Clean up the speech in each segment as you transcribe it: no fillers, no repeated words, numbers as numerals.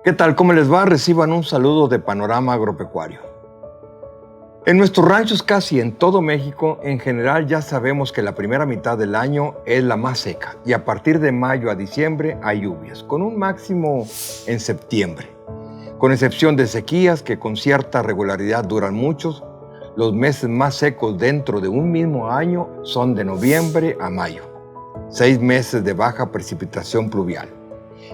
¿Qué tal? ¿Cómo les va? Reciban un saludo de Panorama Agropecuario. En nuestros ranchos casi en todo México, en general ya sabemos que la primera mitad del año es la más seca y a partir de mayo a diciembre hay lluvias, con un máximo en septiembre. Con excepción de sequías que con cierta regularidad duran muchos, los meses más secos dentro de un mismo año son de noviembre a mayo, 6 meses de baja precipitación pluvial.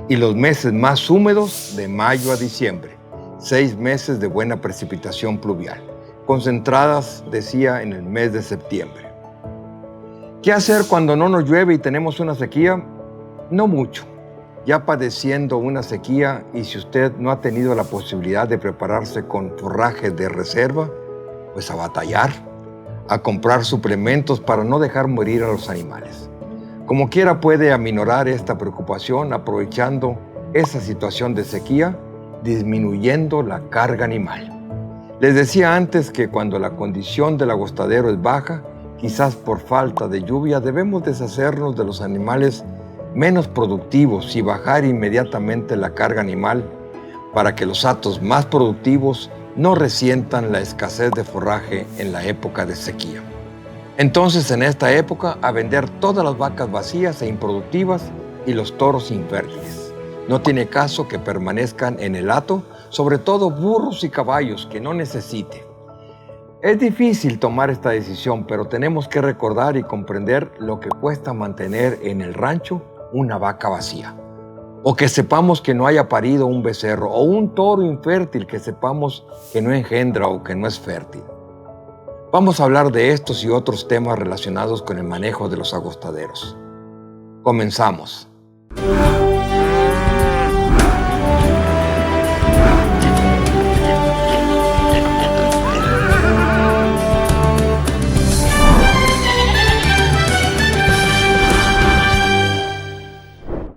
Y los meses más húmedos de mayo a diciembre, 6 meses de buena precipitación pluvial, concentradas, decía, en el mes de septiembre. ¿Qué hacer cuando no nos llueve y tenemos una sequía? No mucho. Ya padeciendo una sequía y si usted no ha tenido la posibilidad de prepararse con forraje de reserva, pues a batallar, a comprar suplementos para no dejar morir a los animales. Como quiera puede aminorar esta preocupación aprovechando esa situación de sequía, disminuyendo la carga animal. Les decía antes que cuando la condición del agostadero es baja, quizás por falta de lluvia, debemos deshacernos de los animales menos productivos y bajar inmediatamente la carga animal para que los hatos más productivos no resientan la escasez de forraje en la época de sequía. Entonces, en esta época, a vender todas las vacas vacías e improductivas y los toros infértiles. No tiene caso que permanezcan en el hato, sobre todo burros y caballos que no necesite. Es difícil tomar esta decisión, pero tenemos que recordar y comprender lo que cuesta mantener en el rancho una vaca vacía. O que sepamos que no haya parido un becerro, o un toro infértil que sepamos que no engendra o que no es fértil. Vamos a hablar de estos y otros temas relacionados con el manejo de los agostaderos. Comenzamos.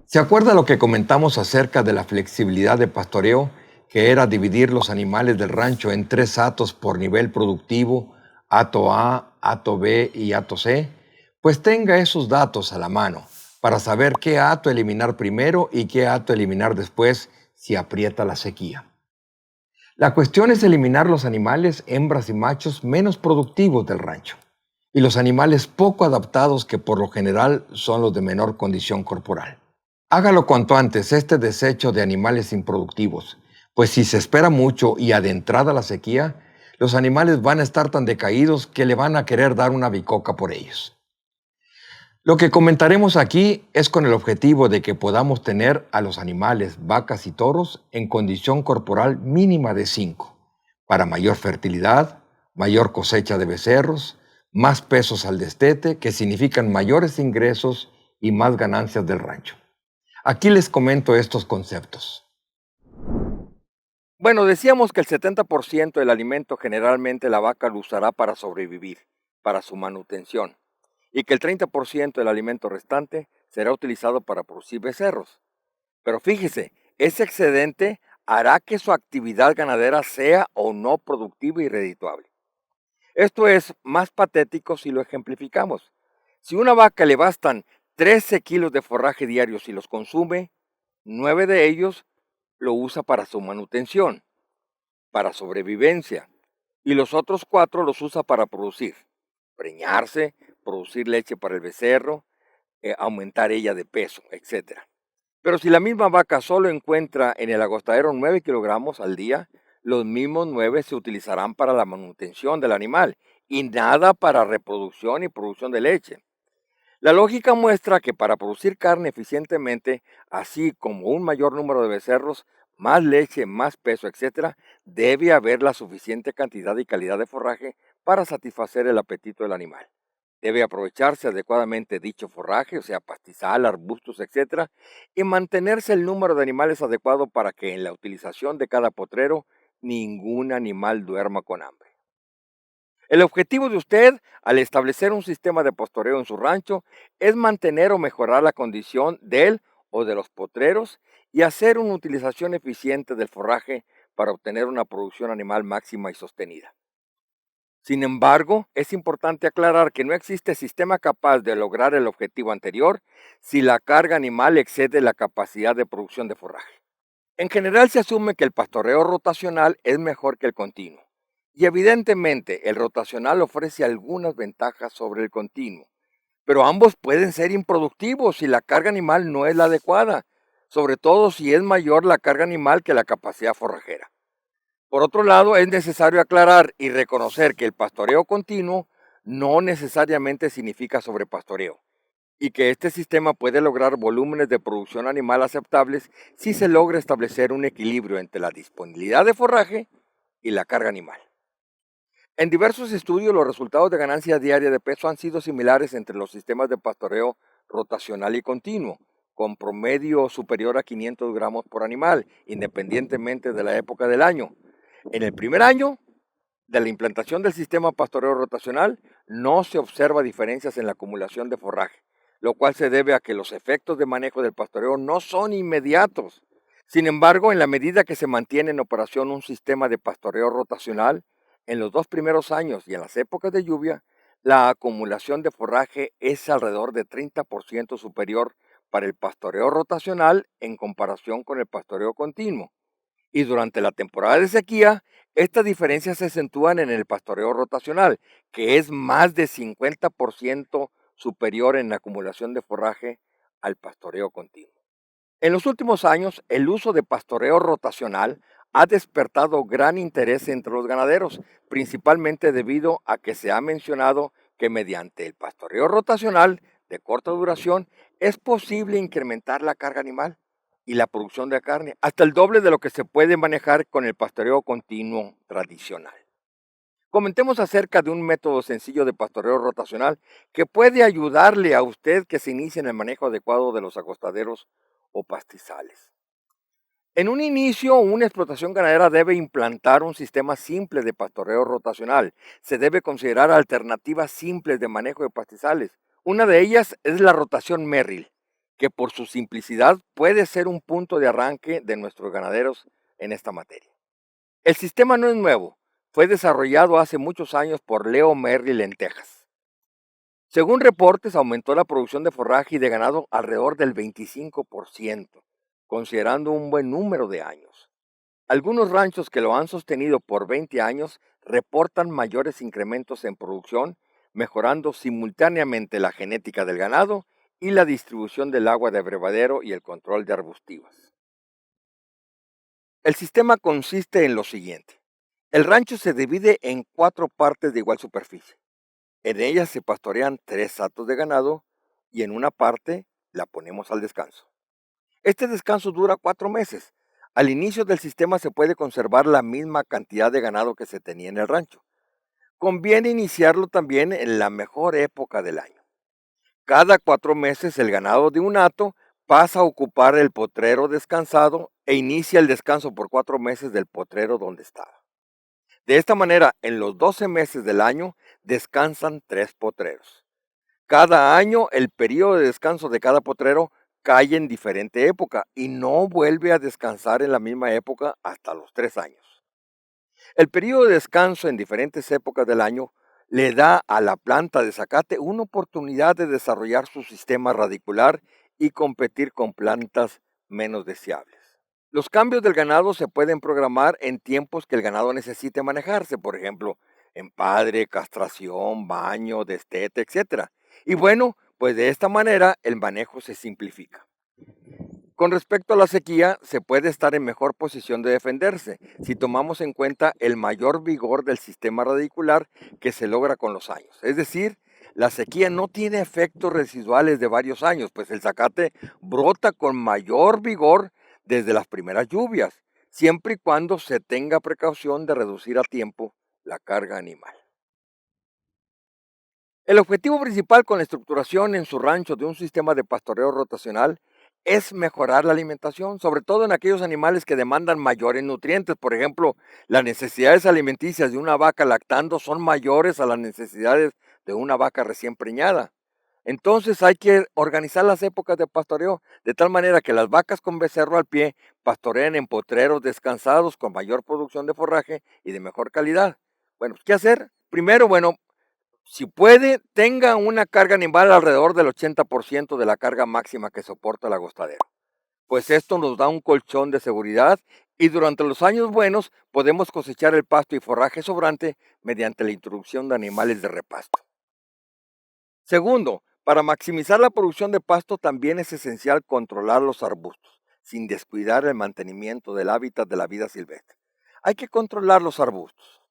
¿Se acuerda lo que comentamos acerca de la flexibilidad de pastoreo, que era dividir los animales del rancho en 3 hatos por nivel productivo, hato A, hato B y hato C? Pues tenga esos datos a la mano para saber qué hato eliminar primero y qué hato eliminar después si aprieta la sequía. La cuestión es eliminar los animales, hembras y machos, menos productivos del rancho y los animales poco adaptados que por lo general son los de menor condición corporal. Hágalo cuanto antes este desecho de animales improductivos, pues si se espera mucho y adentrada la sequía, los animales van a estar tan decaídos que le van a querer dar una bicoca por ellos. Lo que comentaremos aquí es con el objetivo de que podamos tener a los animales, vacas y toros en condición corporal mínima de 5, para mayor fertilidad, mayor cosecha de becerros, más pesos al destete, que significan mayores ingresos y más ganancias del rancho. Aquí les comento estos conceptos. Bueno, decíamos que el 70% del alimento generalmente la vaca lo usará para sobrevivir, para su manutención, y que el 30% del alimento restante será utilizado para producir becerros. Pero fíjese, ese excedente hará que su actividad ganadera sea o no productiva y redituable. Esto es más patético si lo ejemplificamos. Si a una vaca le bastan 13 kilos de forraje diario si los consume, 9 de ellos lo usa para su manutención, para sobrevivencia, y los otros 4 los usa para producir, preñarse, producir leche para el becerro, aumentar ella de peso, etc. Pero si la misma vaca solo encuentra en el agostadero 9 kilogramos al día, los mismos 9 se utilizarán para la manutención del animal y nada para reproducción y producción de leche. La lógica muestra que para producir carne eficientemente, así como un mayor número de becerros, más leche, más peso, etc., debe haber la suficiente cantidad y calidad de forraje para satisfacer el apetito del animal. Debe aprovecharse adecuadamente dicho forraje, o sea, pastizal, arbustos, etc., y mantenerse el número de animales adecuado para que en la utilización de cada potrero ningún animal duerma con hambre. El objetivo de usted al establecer un sistema de pastoreo en su rancho es mantener o mejorar la condición de él o de los potreros y hacer una utilización eficiente del forraje para obtener una producción animal máxima y sostenida. Sin embargo, es importante aclarar que no existe sistema capaz de lograr el objetivo anterior si la carga animal excede la capacidad de producción de forraje. En general se asume que el pastoreo rotacional es mejor que el continuo. Y evidentemente el rotacional ofrece algunas ventajas sobre el continuo, pero ambos pueden ser improductivos si la carga animal no es la adecuada, sobre todo si es mayor la carga animal que la capacidad forrajera. Por otro lado, es necesario aclarar y reconocer que el pastoreo continuo no necesariamente significa sobrepastoreo y que este sistema puede lograr volúmenes de producción animal aceptables si se logra establecer un equilibrio entre la disponibilidad de forraje y la carga animal. En diversos estudios, los resultados de ganancia diaria de peso han sido similares entre los sistemas de pastoreo rotacional y continuo, con promedio superior a 500 gramos por animal, independientemente de la época del año. En el primer año de la implantación del sistema pastoreo rotacional, no se observa diferencias en la acumulación de forraje, lo cual se debe a que los efectos de manejo del pastoreo no son inmediatos. Sin embargo, en la medida que se mantiene en operación un sistema de pastoreo rotacional, en los 2 primeros años y en las épocas de lluvia, la acumulación de forraje es alrededor de 30% superior para el pastoreo rotacional en comparación con el pastoreo continuo. Y durante la temporada de sequía, estas diferencias se acentúan en el pastoreo rotacional, que es más de 50% superior en la acumulación de forraje al pastoreo continuo. En los últimos años, el uso de pastoreo rotacional ha despertado gran interés entre los ganaderos, principalmente debido a que se ha mencionado que mediante el pastoreo rotacional de corta duración es posible incrementar la carga animal y la producción de carne hasta el doble de lo que se puede manejar con el pastoreo continuo tradicional. Comentemos acerca de un método sencillo de pastoreo rotacional que puede ayudarle a usted que se inicie en el manejo adecuado de los acostaderos o pastizales. En un inicio, una explotación ganadera debe implantar un sistema simple de pastoreo rotacional. Se debe considerar alternativas simples de manejo de pastizales. Una de ellas es la rotación Merrill, que por su simplicidad puede ser un punto de arranque de nuestros ganaderos en esta materia. El sistema no es nuevo, fue desarrollado hace muchos años por Leo Merrill en Texas. Según reportes, aumentó la producción de forraje y de ganado alrededor del 25%, considerando un buen número de años. Algunos ranchos que lo han sostenido por 20 años reportan mayores incrementos en producción, mejorando simultáneamente la genética del ganado y la distribución del agua de abrevadero y el control de arbustivas. El sistema consiste en lo siguiente. El rancho se divide en 4 partes de igual superficie. En ellas se pastorean 3 hatos de ganado y en una parte la ponemos al descanso. Este descanso dura 4 meses. Al inicio del sistema se puede conservar la misma cantidad de ganado que se tenía en el rancho. Conviene iniciarlo también en la mejor época del año. Cada 4 meses el ganado de un hato pasa a ocupar el potrero descansado e inicia el descanso por 4 meses del potrero donde estaba. De esta manera, en los 12 meses del año descansan 3 potreros. Cada año el periodo de descanso de cada potrero cae en diferente época y no vuelve a descansar en la misma época hasta los 3 años. El periodo de descanso en diferentes épocas del año le da a la planta de zacate una oportunidad de desarrollar su sistema radicular y competir con plantas menos deseables. Los cambios del ganado se pueden programar en tiempos que el ganado necesite manejarse, por ejemplo, empadre, castración, baño, destete, etc. Y bueno, pues de esta manera el manejo se simplifica. Con respecto a la sequía, se puede estar en mejor posición de defenderse si tomamos en cuenta el mayor vigor del sistema radicular que se logra con los años. Es decir, la sequía no tiene efectos residuales de varios años, pues el zacate brota con mayor vigor desde las primeras lluvias, siempre y cuando se tenga precaución de reducir a tiempo la carga animal. El objetivo principal con la estructuración en su rancho de un sistema de pastoreo rotacional es mejorar la alimentación, sobre todo en aquellos animales que demandan mayores nutrientes. Por ejemplo, las necesidades alimenticias de una vaca lactando son mayores a las necesidades de una vaca recién preñada. Entonces hay que organizar las épocas de pastoreo de tal manera que las vacas con becerro al pie pastoreen en potreros descansados con mayor producción de forraje y de mejor calidad. Bueno, ¿qué hacer? Primero, bueno, si puede, tenga una carga animal alrededor del 80% de la carga máxima que soporta el agostadero. pues esto nos da un colchón de seguridad y durante los años buenos podemos cosechar el pasto y forraje sobrante mediante la introducción de animales de repasto. Segundo, para maximizar la producción de pasto también es esencial controlar los arbustos, sin descuidar el mantenimiento del hábitat de la vida silvestre. Hay que controlar los arbustos.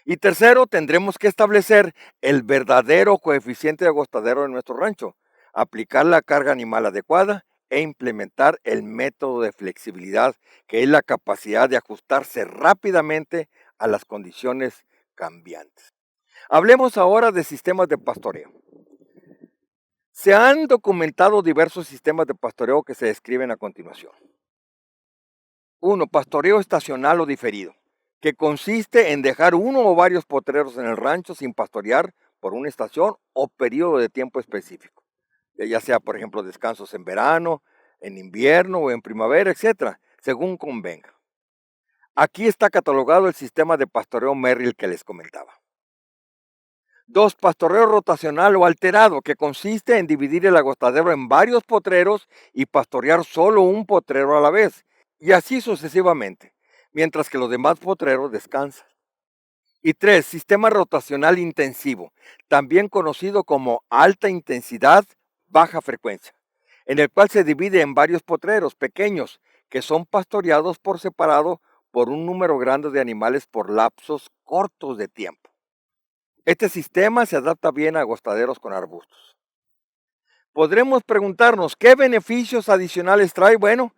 Y tercero, tendremos que establecer el verdadero coeficiente de agostadero en nuestro rancho, aplicar la carga animal adecuada e implementar el método de flexibilidad, que es la capacidad de ajustarse rápidamente a las condiciones cambiantes. Hablemos ahora de sistemas de pastoreo. Se han documentado diversos sistemas de pastoreo que se describen a continuación. Uno, pastoreo estacional o diferido, que consiste en dejar uno o varios potreros en el rancho sin pastorear por una estación o periodo de tiempo específico, ya sea, por ejemplo, descansos en verano, en invierno o en primavera, etcétera, según convenga. Aquí está catalogado el sistema de pastoreo Merrill que les comentaba. Dos, pastoreo rotacional o alterado, que consiste en dividir el agostadero en varios potreros y pastorear solo un potrero a la vez, y así sucesivamente, mientras que los demás potreros descansan. Y tres, sistema rotacional intensivo, también conocido como alta intensidad, baja frecuencia, en el cual se divide en varios potreros pequeños que son pastoreados por separado por un número grande de animales por lapsos cortos de tiempo. Este sistema se adapta bien a agostaderos con arbustos. Podremos preguntarnos, ¿qué beneficios adicionales trae? Bueno,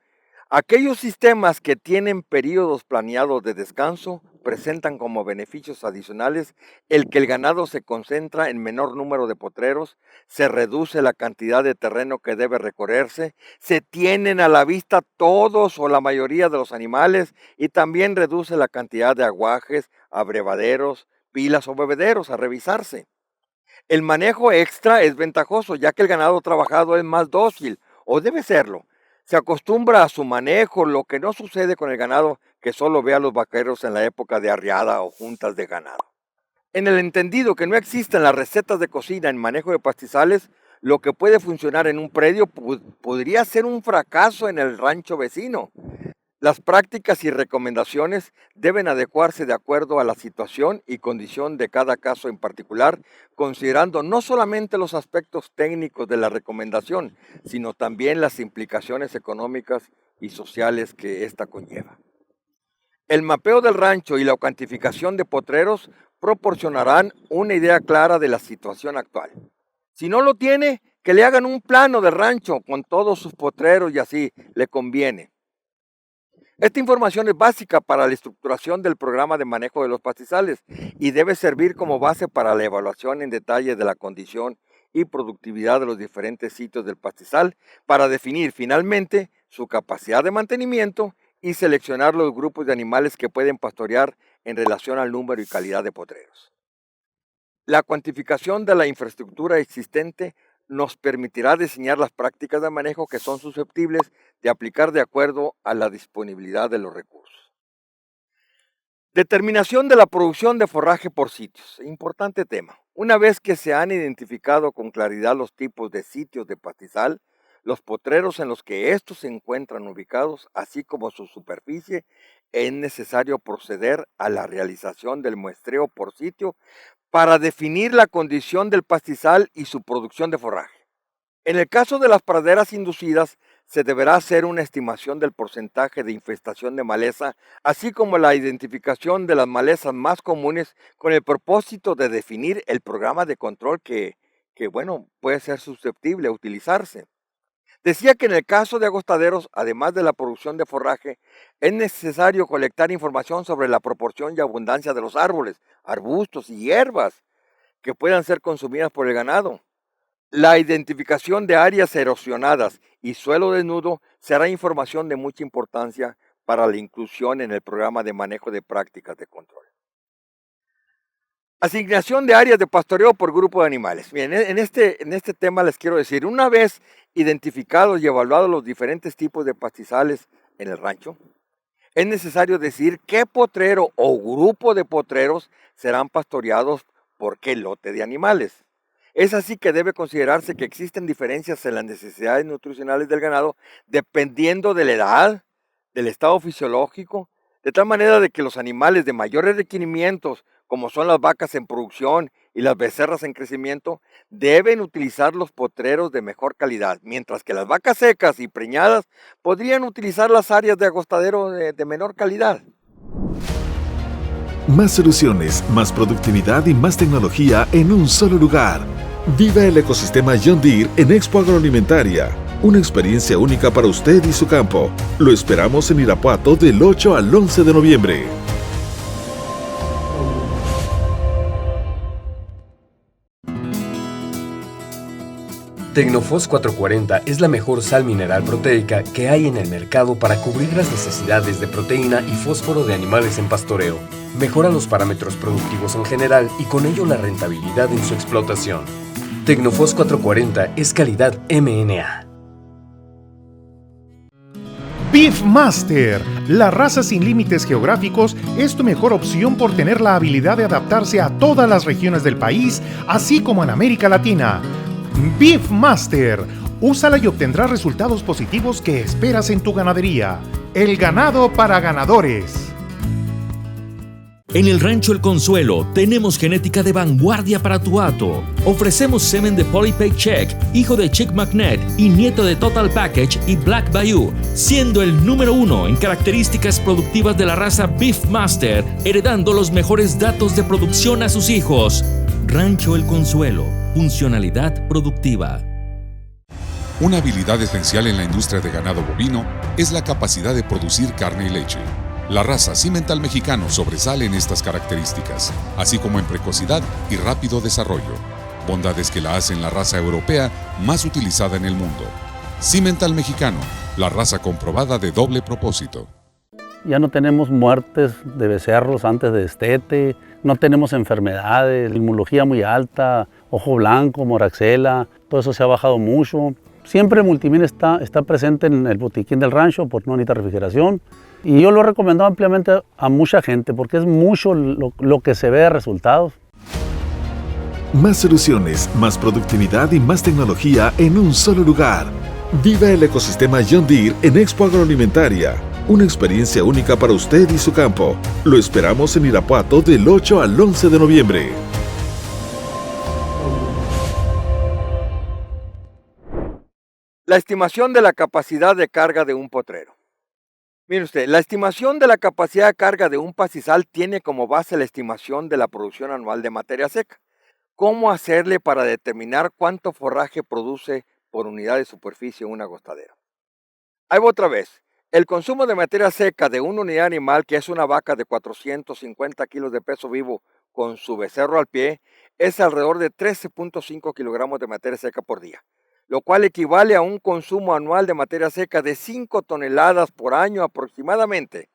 aquellos sistemas que tienen periodos planeados de descanso presentan como beneficios adicionales el que el ganado se concentra en menor número de potreros, se reduce la cantidad de terreno que debe recorrerse, se tienen a la vista todos o la mayoría de los animales y también reduce la cantidad de aguajes, abrevaderos, pilas o bebederos a revisarse. El manejo extra es ventajoso, ya que el ganado trabajado es más dócil, o debe serlo. Se acostumbra a su manejo, lo que no sucede con el ganado que solo ve a los vaqueros en la época de arriada o juntas de ganado. En el entendido que no existen las recetas de cocina en manejo de pastizales, lo que puede funcionar en un predio podría ser un fracaso en el rancho vecino. Las prácticas y recomendaciones deben adecuarse de acuerdo a la situación y condición de cada caso en particular, considerando no solamente los aspectos técnicos de la recomendación, sino también las implicaciones económicas y sociales que ésta conlleva. El mapeo del rancho y la cuantificación de potreros proporcionarán una idea clara de la situación actual. Si no lo tiene, que le hagan un plano de rancho con todos sus potreros y así le conviene. Esta información es básica para la estructuración del programa de manejo de los pastizales y debe servir como base para la evaluación en detalle de la condición y productividad de los diferentes sitios del pastizal para definir finalmente su capacidad de mantenimiento y seleccionar los grupos de animales que pueden pastorear en relación al número y calidad de potreros. La cuantificación de la infraestructura existente nos permitirá diseñar las prácticas de manejo que son susceptibles de aplicar de acuerdo a la disponibilidad de los recursos. Determinación de la producción de forraje por sitios. Importante tema. Una vez que se han identificado con claridad los tipos de sitios de pastizal, los potreros en los que estos se encuentran ubicados, así como su superficie, es necesario proceder a la realización del muestreo por sitio para definir la condición del pastizal y su producción de forraje. En el caso de las praderas inducidas, se deberá hacer una estimación del porcentaje de infestación de maleza, así como la identificación de las malezas más comunes con el propósito de definir el programa de control que puede ser susceptible a utilizarse. Decía que en el caso de agostaderos, además de la producción de forraje, es necesario colectar información sobre la proporción y abundancia de los árboles, arbustos y hierbas que puedan ser consumidas por el ganado. La identificación de áreas erosionadas y suelo desnudo será información de mucha importancia para la inclusión en el programa de manejo de prácticas de control. Asignación de áreas de pastoreo por grupo de animales. Bien, en este tema les quiero decir, una vez identificados y evaluados los diferentes tipos de pastizales en el rancho, es necesario decir qué potrero o grupo de potreros serán pastoreados por qué lote de animales. Es así que debe considerarse que existen diferencias en las necesidades nutricionales del ganado dependiendo de la edad, del estado fisiológico, de tal manera de que los animales de mayores requerimientos, como son las vacas en producción y las becerras en crecimiento, deben utilizar los potreros de mejor calidad, mientras que las vacas secas y preñadas podrían utilizar las áreas de agostadero de menor calidad. Más soluciones, más productividad y más tecnología en un solo lugar. Viva el ecosistema John Deere en Expo Agroalimentaria. Una experiencia única para usted y su campo. Lo esperamos en Irapuato del 8 al 11 de noviembre. Tecnofos 440 es la mejor sal mineral proteica que hay en el mercado para cubrir las necesidades de proteína y fósforo de animales en pastoreo. Mejora los parámetros productivos en general y con ello la rentabilidad en su explotación. Tecnofos 440 es calidad MNA. Beefmaster, la raza sin límites geográficos, es tu mejor opción por tener la habilidad de adaptarse a todas las regiones del país, así como en América Latina. Beefmaster, úsala y obtendrás resultados positivos que esperas en tu ganadería. El ganado para ganadores. En el Rancho El Consuelo tenemos genética de vanguardia para tu hato. Ofrecemos semen de Polypeg Check, hijo de Chick Magnet y nieto de Total Package y Black Bayou, siendo el número 1 en características productivas de la raza Beefmaster, heredando los mejores datos de producción a sus hijos. Rancho El Consuelo, funcionalidad productiva. Una habilidad esencial en la industria de ganado bovino es la capacidad de producir carne y leche. La raza Cimental mexicano sobresale en estas características, así como en precocidad y rápido desarrollo, bondades que la hacen la raza europea más utilizada en el mundo. Cimental mexicano, la raza comprobada de doble propósito. Ya no tenemos muertes de becerros antes de destete, no tenemos enfermedades, inmunología muy alta, ojo blanco, moraxela, todo eso se ha bajado mucho. Siempre Multimin está presente en el botiquín del rancho, porque no necesita refrigeración. Y yo lo he recomendado ampliamente a mucha gente porque es mucho lo que se ve de resultados. Más soluciones, más productividad y más tecnología en un solo lugar. Viva el ecosistema John Deere en Expo Agroalimentaria. Una experiencia única para usted y su campo. Lo esperamos en Irapuato del 8 al 11 de noviembre. La estimación de la capacidad de carga de un potrero. Mire usted, la estimación de la capacidad de carga de un pastizal tiene como base la estimación de la producción anual de materia seca. ¿Cómo hacerle para determinar cuánto forraje produce por unidad de superficie un agostadero? Ahí va otra vez. El consumo de materia seca de una unidad animal, que es una vaca de 450 kilos de peso vivo con su becerro al pie, es alrededor de 13.5 kilogramos de materia seca por día, lo cual equivale a un consumo anual de materia seca de 5 toneladas por año aproximadamente.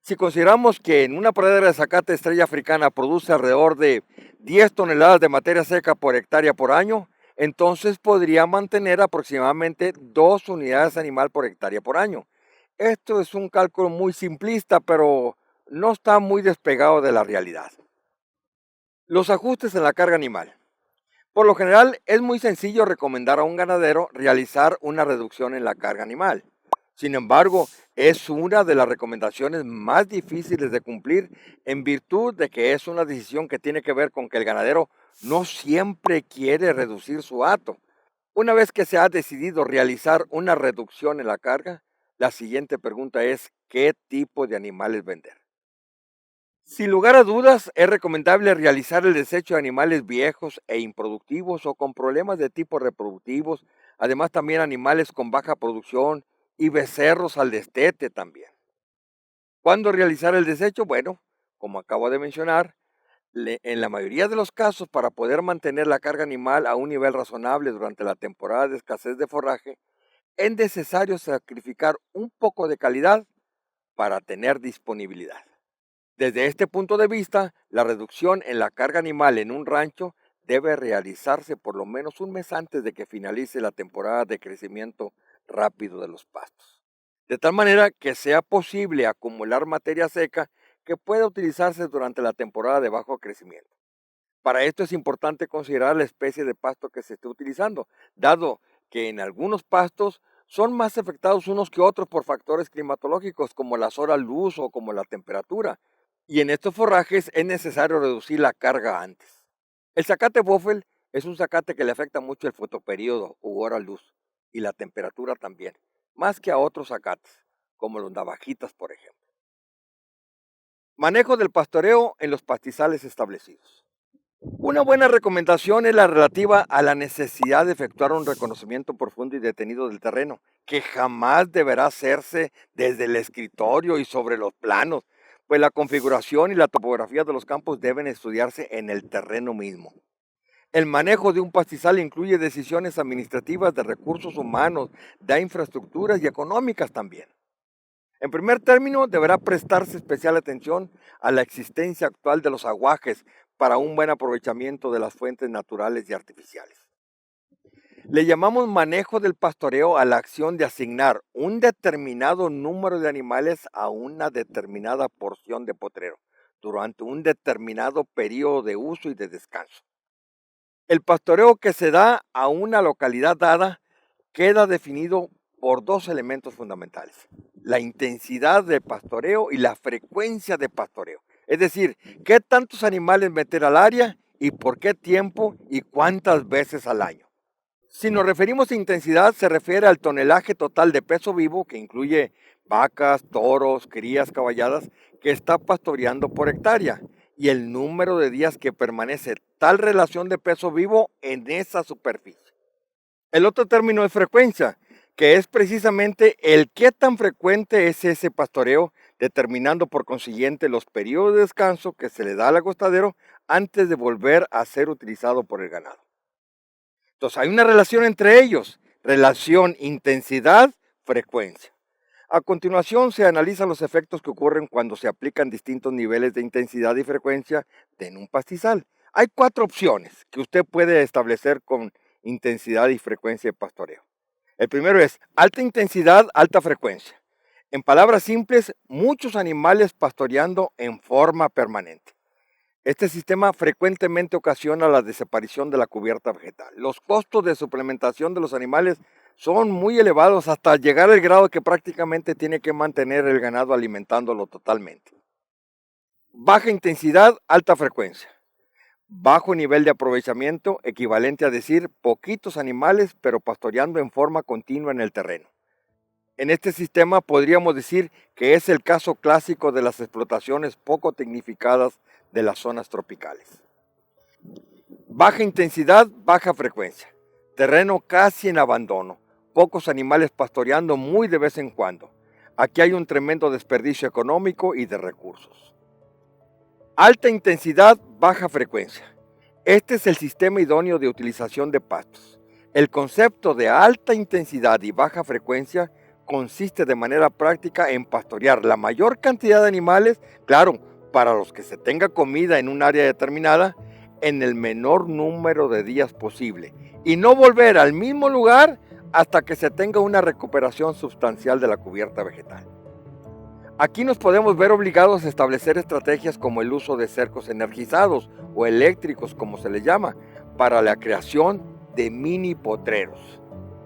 Si consideramos que en una pradera de zacate estrella africana produce alrededor de 10 toneladas de materia seca por hectárea por año, entonces podría mantener aproximadamente 2 unidades animal por hectárea por año. Esto es un cálculo muy simplista, pero no está muy despegado de la realidad. Los ajustes en la carga animal. Por lo general, es muy sencillo recomendar a un ganadero realizar una reducción en la carga animal. Sin embargo, es una de las recomendaciones más difíciles de cumplir en virtud de que es una decisión que tiene que ver con que el ganadero no siempre quiere reducir su hato. Una vez que se ha decidido realizar una reducción en la carga, la siguiente pregunta es: ¿qué tipo de animales vender? Sin lugar a dudas, es recomendable realizar el desecho de animales viejos e improductivos o con problemas de tipo reproductivos, además también animales con baja producción y becerros al destete también. ¿Cuándo realizar el desecho? Bueno, como acabo de mencionar, en la mayoría de los casos, para poder mantener la carga animal a un nivel razonable durante la temporada de escasez de forraje, es necesario sacrificar un poco de calidad para tener disponibilidad. Desde este punto de vista, la reducción en la carga animal en un rancho debe realizarse por lo menos un mes antes de que finalice la temporada de crecimiento rápido de los pastos, de tal manera que sea posible acumular materia seca que pueda utilizarse durante la temporada de bajo crecimiento. Para esto es importante considerar la especie de pasto que se esté utilizando, dado que en algunos pastos son más afectados unos que otros por factores climatológicos como las horas luz o como la temperatura. Y en estos forrajes es necesario reducir la carga antes. El zacate Buffel es un zacate que le afecta mucho el fotoperíodo u hora luz y la temperatura también, más que a otros zacates, como los navajitas, por ejemplo. Manejo del pastoreo en los pastizales establecidos. Una buena recomendación es la relativa a la necesidad de efectuar un reconocimiento profundo y detenido del terreno, que jamás deberá hacerse desde el escritorio y sobre los planos, pues la configuración y la topografía de los campos deben estudiarse en el terreno mismo. El manejo de un pastizal incluye decisiones administrativas de recursos humanos, de infraestructuras y económicas también. En primer término, deberá prestarse especial atención a la existencia actual de los aguajes para un buen aprovechamiento de las fuentes naturales y artificiales. Le llamamos manejo del pastoreo a la acción de asignar un determinado número de animales a una determinada porción de potrero durante un determinado periodo de uso y de descanso. El pastoreo que se da a una localidad dada queda definido por dos elementos fundamentales: la intensidad de pastoreo y la frecuencia de pastoreo. Es decir, qué tantos animales meter al área y por qué tiempo y cuántas veces al año. Si nos referimos a intensidad, se refiere al tonelaje total de peso vivo, que incluye vacas, toros, crías, caballadas, que está pastoreando por hectárea, y el número de días que permanece tal relación de peso vivo en esa superficie. El otro término es frecuencia, que es precisamente el qué tan frecuente es ese pastoreo, determinando por consiguiente los periodos de descanso que se le da al acostadero antes de volver a ser utilizado por el ganado. Entonces hay una relación entre ellos, relación intensidad-frecuencia. A continuación se analizan los efectos que ocurren cuando se aplican distintos niveles de intensidad y frecuencia en un pastizal. Hay 4 opciones que usted puede establecer con intensidad y frecuencia de pastoreo. El primero es alta intensidad, alta frecuencia. En palabras simples, muchos animales pastoreando en forma permanente. Este sistema frecuentemente ocasiona la desaparición de la cubierta vegetal. Los costos de suplementación de los animales son muy elevados hasta llegar al grado que prácticamente tiene que mantener el ganado alimentándolo totalmente. Baja intensidad, alta frecuencia. Bajo nivel de aprovechamiento, equivalente a decir poquitos animales pero pastoreando en forma continua en el terreno. En este sistema podríamos decir que es el caso clásico de las explotaciones poco tecnificadas de las zonas tropicales. Baja intensidad, baja frecuencia. Terreno casi en abandono. Pocos animales pastoreando muy de vez en cuando. Aquí hay un tremendo desperdicio económico y de recursos. Alta intensidad, baja frecuencia. Este es el sistema idóneo de utilización de pastos. El concepto de alta intensidad y baja frecuencia consiste de manera práctica en pastorear la mayor cantidad de animales, claro, para los que se tenga comida en un área determinada, en el menor número de días posible y no volver al mismo lugar hasta que se tenga una recuperación sustancial de la cubierta vegetal. Aquí nos podemos ver obligados a establecer estrategias como el uso de cercos energizados o eléctricos, como se les llama, para la creación de mini potreros.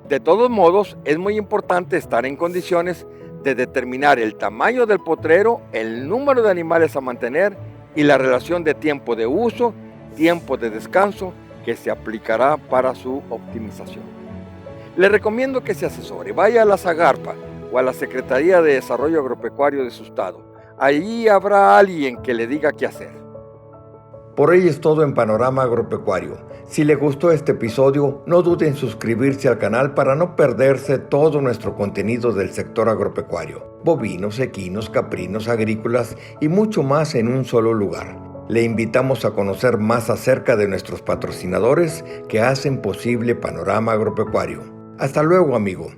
De todos modos, es muy importante estar en condiciones de determinar el tamaño del potrero, el número de animales a mantener y la relación de tiempo de uso, tiempo de descanso que se aplicará para su optimización. Le recomiendo que se asesore, vaya a la Zagarpa o a la Secretaría de Desarrollo Agropecuario de su estado. Allí habrá alguien que le diga qué hacer. Por hoy es todo en Panorama Agropecuario. Si le gustó este episodio, no dude en suscribirse al canal para no perderse todo nuestro contenido del sector agropecuario. Bovinos, equinos, caprinos, agrícolas y mucho más en un solo lugar. Le invitamos a conocer más acerca de nuestros patrocinadores que hacen posible Panorama Agropecuario. Hasta luego, amigo.